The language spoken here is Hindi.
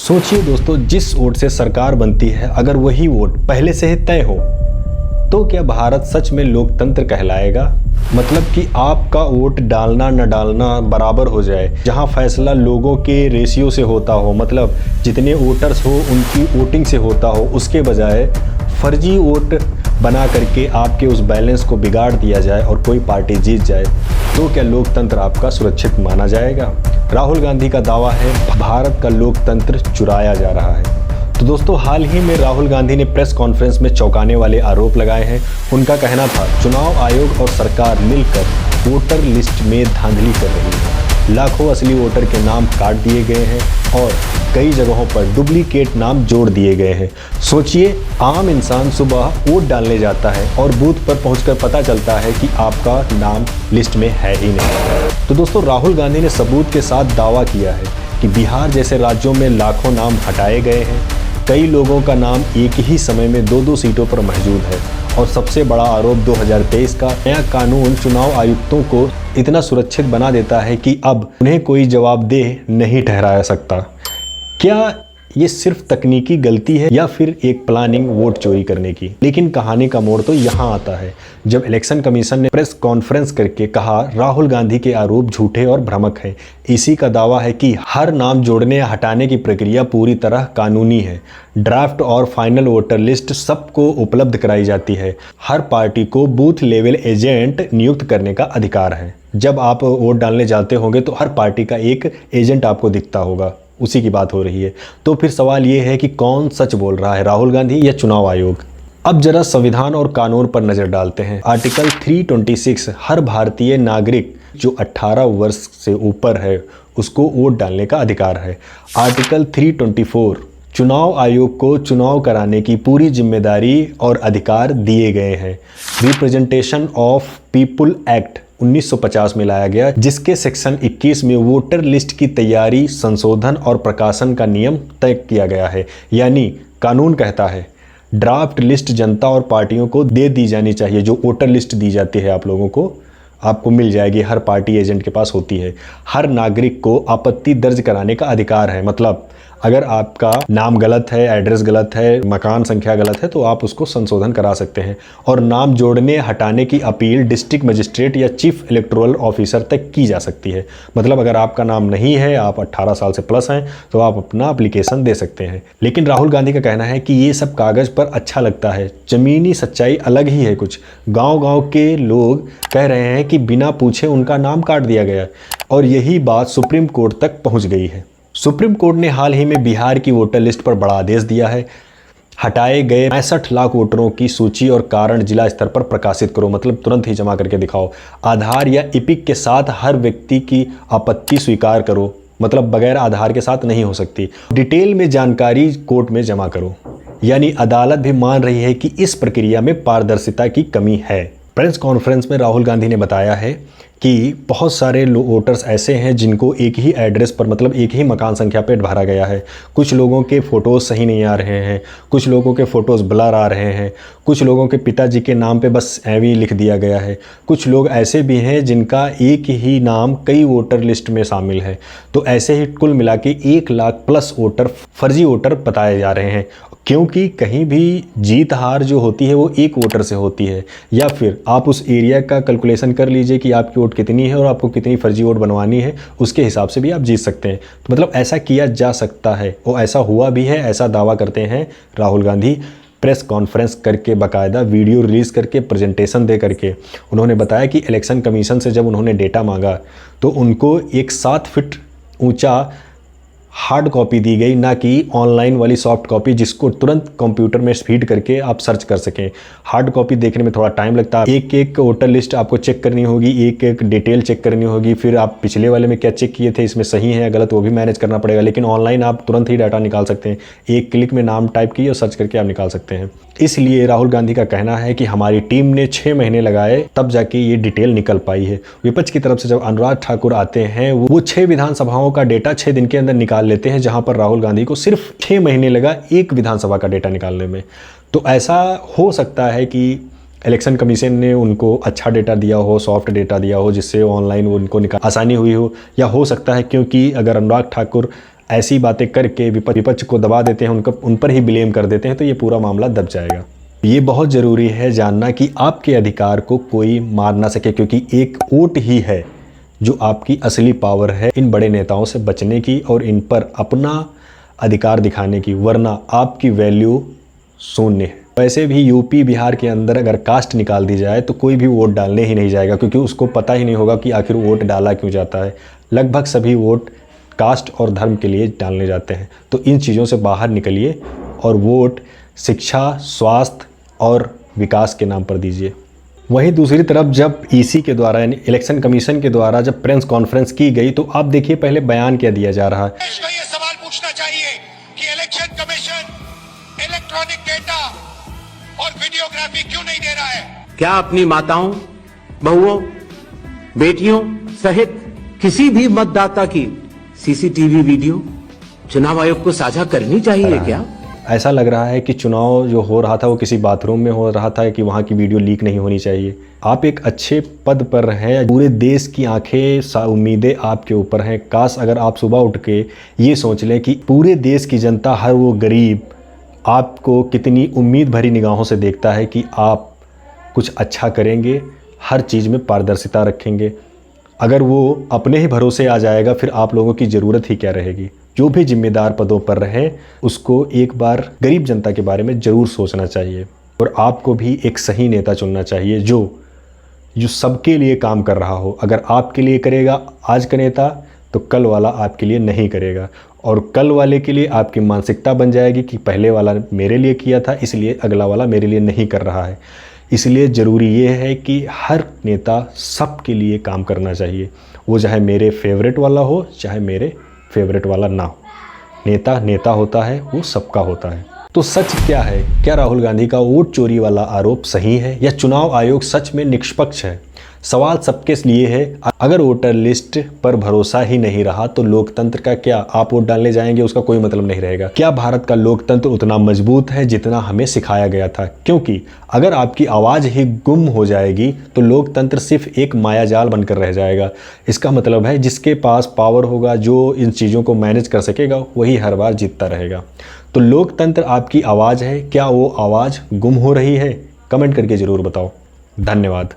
सोचिए दोस्तों, जिस वोट से सरकार बनती है अगर वही वोट पहले से ही तय हो तो क्या भारत सच में लोकतंत्र कहलाएगा? मतलब कि आपका वोट डालना न डालना बराबर हो जाए, जहां फैसला लोगों के रेशियो से होता हो, मतलब जितने वोटर्स हो उनकी वोटिंग से होता हो, उसके बजाय फर्जी वोट बना करके आपके उस बैलेंस को बिगाड़ दिया जाए और कोई पार्टी जीत जाए, तो क्या लोकतंत्र आपका सुरक्षित माना जाएगा? राहुल गांधी का दावा है भारत का लोकतंत्र चुराया जा रहा है। तो दोस्तों, हाल ही में राहुल गांधी ने प्रेस कॉन्फ्रेंस में चौंकाने वाले आरोप लगाए हैं। उनका कहना था चुनाव आयोग और सरकार मिलकर वोटर लिस्ट में धांधली कर रही है। लाखों असली वोटर के नाम काट दिए गए हैं और कई जगहों पर डुप्लीकेट नाम जोड़ दिए गए हैं। सोचिए, आम इंसान सुबह वोट डालने जाता है और बूथ पर पहुंचकर पता चलता है कि आपका नाम लिस्ट में है ही नहीं। तो दोस्तों, राहुल गांधी ने सबूत के साथ दावा किया है कि बिहार जैसे राज्यों में लाखों नाम हटाए गए हैं। कई लोगों का नाम एक ही समय में दो सीटों पर मौजूद है। और सबसे बड़ा आरोप 2023 का नया कानून चुनाव आयुक्तों को इतना सुरक्षित बना देता है कि अब उन्हें कोई जवाबदेह नहीं ठहराया सकता। क्या ये सिर्फ तकनीकी गलती है या फिर एक प्लानिंग वोट चोरी करने की? लेकिन कहानी का मोड़ तो यहाँ आता है जब इलेक्शन कमीशन ने प्रेस कॉन्फ्रेंस करके कहा राहुल गांधी के आरोप झूठे और भ्रामक हैं। इसी का दावा है कि हर नाम जोड़ने या हटाने की प्रक्रिया पूरी तरह कानूनी है। ड्राफ्ट और फाइनल वोटर लिस्ट सबको उपलब्ध कराई जाती है। हर पार्टी को बूथ लेवल एजेंट नियुक्त करने का अधिकार है। जब आप वोट डालने जाते होंगे तो हर पार्टी का एक एजेंट आपको दिखता होगा, उसी की बात हो रही है। तो फिर सवाल ये है कि कौन सच बोल रहा है, राहुल गांधी या चुनाव आयोग? अब जरा संविधान और कानून पर नजर डालते हैं। आर्टिकल 326 हर भारतीय नागरिक जो 18 वर्ष से ऊपर है उसको वोट डालने का अधिकार है। आर्टिकल 324 चुनाव आयोग को चुनाव कराने की पूरी जिम्मेदारी और अधिकार दिए गए हैं। रिप्रेजेंटेशन ऑफ पीपुल एक्ट 1950 में लाया गया, जिसके सेक्शन 21 में वोटर लिस्ट की तैयारी, संशोधन और प्रकाशन का नियम तय किया गया है। यानी कानून कहता है ड्राफ्ट लिस्ट जनता और पार्टियों को दे दी जानी चाहिए। जो वोटर लिस्ट दी जाती है आप लोगों को, आपको मिल जाएगी, हर पार्टी एजेंट के पास होती है। हर नागरिक को आपत्ति दर्ज कराने का अधिकार है। मतलब अगर आपका नाम गलत है, एड्रेस गलत है, मकान संख्या गलत है तो आप उसको संशोधन करा सकते हैं। और नाम जोड़ने हटाने की अपील डिस्ट्रिक्ट मजिस्ट्रेट या चीफ इलेक्टोरल ऑफिसर तक की जा सकती है। मतलब अगर आपका नाम नहीं है, आप 18 साल से प्लस हैं, तो आप अपना एप्लीकेशन दे सकते हैं। लेकिन राहुल गांधी का कहना है कि ये सब कागज़ पर अच्छा लगता है, ज़मीनी सच्चाई अलग ही है। कुछ गाँव के लोग कह रहे हैं कि बिना पूछे उनका नाम काट दिया गया और यही बात सुप्रीम कोर्ट तक पहुँच गई है। सुप्रीम कोर्ट ने हाल ही में बिहार की वोटर लिस्ट पर बड़ा आदेश दिया है। हटाए गए 65 लाख वोटरों की सूची और कारण जिला स्तर पर प्रकाशित करो, मतलब तुरंत ही जमा करके दिखाओ। आधार या इपिक के साथ हर व्यक्ति की आपत्ति स्वीकार करो, मतलब बगैर आधार के साथ नहीं हो सकती। डिटेल में जानकारी कोर्ट में जमा करो। यानी अदालत भी मान रही है कि इस प्रक्रिया में पारदर्शिता की कमी है। प्रेस कॉन्फ्रेंस में राहुल गांधी ने बताया है कि बहुत सारे वोटर्स ऐसे हैं जिनको एक ही एड्रेस पर, मतलब एक ही मकान संख्या पर भरा गया है। कुछ लोगों के फ़ोटोज़ सही नहीं आ रहे हैं, कुछ लोगों के फ़ोटोज़ ब्लर आ रहे हैं, कुछ लोगों के पिताजी के नाम पे बस एवी लिख दिया गया है। कुछ लोग ऐसे भी हैं जिनका एक ही नाम कई वोटर लिस्ट में शामिल है। तो ऐसे ही कुल मिला के 1 लाख प्लस वोटर फर्जी वोटर बताए जा रहे हैं। क्योंकि कहीं भी जीत हार जो होती है वो एक वोटर से होती है। या फिर आप उस एरिया का कैलकुलेशन कर लीजिए कि आपकी वोट कितनी है और आपको कितनी फर्जी वोट बनवानी है, उसके हिसाब से भी आप जीत सकते हैं। तो मतलब ऐसा किया जा सकता है, वो ऐसा हुआ भी है, ऐसा दावा करते हैं राहुल गांधी। प्रेस कॉन्फ्रेंस करके बाकायदा वीडियो रिलीज़ करके प्रेजेंटेशन दे करके उन्होंने बताया कि इलेक्शन कमीशन से जब उन्होंने डेटा मांगा तो उनको एक 7 फीट ऊंचा हार्ड कॉपी दी गई, ना कि ऑनलाइन वाली सॉफ्ट कॉपी जिसको तुरंत कंप्यूटर में फीड करके आप सर्च कर सकें। हार्ड कॉपी देखने में थोड़ा टाइम लगता है। एक एक वोटर लिस्ट आपको चेक करनी होगी, एक एक डिटेल चेक करनी होगी, फिर आप पिछले वाले में क्या चेक किए थे, इसमें सही है या गलत, वो भी मैनेज करना पड़ेगा। लेकिन ऑनलाइन आप तुरंत ही डाटा निकाल सकते हैं। एक क्लिक में नाम टाइप किए और सर्च करके आप निकाल सकते हैं। इसलिए राहुल गांधी का कहना है कि हमारी टीम ने 6 महीने लगाए तब जाके ये डिटेल निकल पाई है। विपक्ष की तरफ से जब अनुराग ठाकुर आते हैं वो 6 विधानसभाओं का डेटा 6 दिन के अंदर निकाल लेते हैं, जहां पर राहुल गांधी को सिर्फ 6 महीने लगा एक विधानसभा का डेटा निकालने में। तो ऐसा हो सकता है कि इलेक्शन कमीशन ने उनको अच्छा डेटा दिया हो, सॉफ्ट डेटा दिया हो, जिससे ऑनलाइन उनको आसानी हुई हो। या हो सकता है क्योंकि अगर अनुराग ठाकुर ऐसी बातें करके विपक्ष को दबा देते हैं, उन पर ही ब्लेम कर देते हैं, तो ये पूरा मामला दब जाएगा। ये बहुत ज़रूरी है जानना कि आपके अधिकार को कोई मार ना सके, क्योंकि एक वोट ही है जो आपकी असली पावर है इन बड़े नेताओं से बचने की और इन पर अपना अधिकार दिखाने की, वरना आपकी वैल्यू शून्य है। वैसे भी यूपी बिहार के अंदर अगर कास्ट निकाल दी जाए तो कोई भी वोट डालने ही नहीं जाएगा, क्योंकि उसको पता ही नहीं होगा कि आखिर वोट डाला क्यों जाता है। लगभग सभी वोट कास्ट और धर्म के लिए डालने जाते हैं। तो इन चीज़ों से बाहर निकलिए और वोट शिक्षा, स्वास्थ्य और विकास के नाम पर दीजिए। वहीं दूसरी तरफ जब ईसी के द्वारा यानी इलेक्शन कमीशन के द्वारा जब प्रेस कॉन्फ्रेंस की गई तो आप देखिए पहले बयान क्या दिया जा रहा है। ये सवाल पूछना चाहिए कि इलेक्शन कमीशन इलेक्ट्रॉनिक डेटा और वीडियोग्राफी क्यों नहीं दे रहा है? क्या अपनी माताओं, बहुओं, बेटियों सहित किसी भी मतदाता की सीसीटीवी वीडियो चुनाव आयोग को साझा करनी चाहिए क्या? ऐसा लग रहा है कि चुनाव जो हो रहा था वो किसी बाथरूम में हो रहा था, कि वहाँ की वीडियो लीक नहीं होनी चाहिए। आप एक अच्छे पद पर हैं, पूरे देश की आंखें उम्मीदें आपके ऊपर हैं। काश अगर आप सुबह उठ के ये सोच लें कि पूरे देश की जनता, हर वो गरीब आपको कितनी उम्मीद भरी निगाहों से देखता है कि आप कुछ अच्छा करेंगे, हर चीज़ में पारदर्शिता रखेंगे। अगर वो अपने ही भरोसे आ जाएगा फिर आप लोगों की ज़रूरत ही क्या रहेगी। जो भी जिम्मेदार पदों पर रहे उसको एक बार गरीब जनता के बारे में ज़रूर सोचना चाहिए, और आपको भी एक सही नेता चुनना चाहिए जो सबके लिए काम कर रहा हो। अगर आपके लिए करेगा आज का नेता तो कल वाला आपके लिए नहीं करेगा, और कल वाले के लिए आपकी मानसिकता बन जाएगी कि पहले वाला मेरे लिए किया था इसलिए अगला वाला मेरे लिए नहीं कर रहा है। इसलिए ज़रूरी ये है कि हर नेता सबके लिए काम करना चाहिए, वो चाहे मेरे फेवरेट वाला हो चाहे मेरे फेवरेट वाला ना हो। नेता नेता होता है, वो सबका होता है। तो सच क्या है? क्या राहुल गांधी का वोट चोरी वाला आरोप सही है या चुनाव आयोग सच में निष्पक्ष है? सवाल सबके लिए है। अगर वोटर लिस्ट पर भरोसा ही नहीं रहा तो लोकतंत्र का क्या? आप वोट डालने जाएंगे उसका कोई मतलब नहीं रहेगा। क्या भारत का लोकतंत्र उतना मजबूत है जितना हमें सिखाया गया था? क्योंकि अगर आपकी आवाज़ ही गुम हो जाएगी तो लोकतंत्र सिर्फ एक मायाजाल बनकर रह जाएगा। इसका मतलब है जिसके पास पावर होगा, जो इन चीज़ों को मैनेज कर सकेगा, वही हर बार जीतता रहेगा। तो लोकतंत्र आपकी आवाज़ है, क्या वो आवाज़ गुम हो रही है? कमेंट करके ज़रूर बताओ। धन्यवाद।